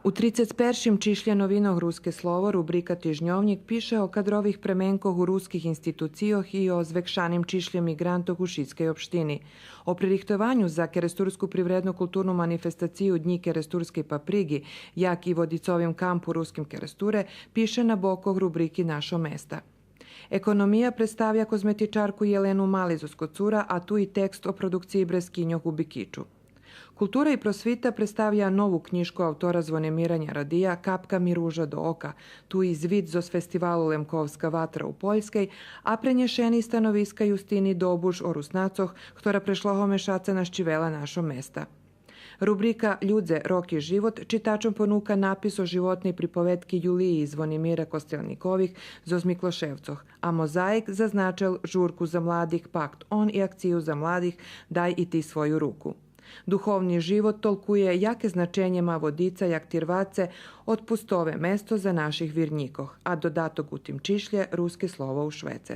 U 31. čišlje novinah ruske slovo rubrika Tižnjovnik piše o kadrovih premenkoh u ruskih institucijoh i o zvekšanim čišlje migrantoh u Šitskej opštini. O pririhtovanju za kerestursku privredno-kulturnu manifestaciju Dnji keresturskej paprigi, jak i vodicovim kampu ruskim keresture, piše na bokoh rubriki Našo mesta. Ekonomija predstavlja kozmetičarku Jelenu Malizu z Kocura, a tu i tekst o produkciji Breskinjoh u Bikiču. Kultura i prosvita predstavlja novu knjižku autora Zvonemiranja Radija Kapka mi ruža do oka, tu i zvid z festivalu Lemkovska vatra u Poljskej, a prenješeni stanoviska Justini Dobuš o Rusnacoh, ktora prešloho mešaca naščivela našo mesta. Rubrika Ljudze, rok i život čitačom ponuka napis o životnej pripovetki Juliji i Zvonimira Kostelnikovih z Mikloševcoh, a mozaik zaznačel žurku za mladih pakt on i akciju za mladih daj i ti svoju ruku. Duhovni život tolkuje jake značenjema vodica jak tirvace od pustove mesto za naših virnjikoh, a dodatok u tim čišlje ruske slovo u Švece.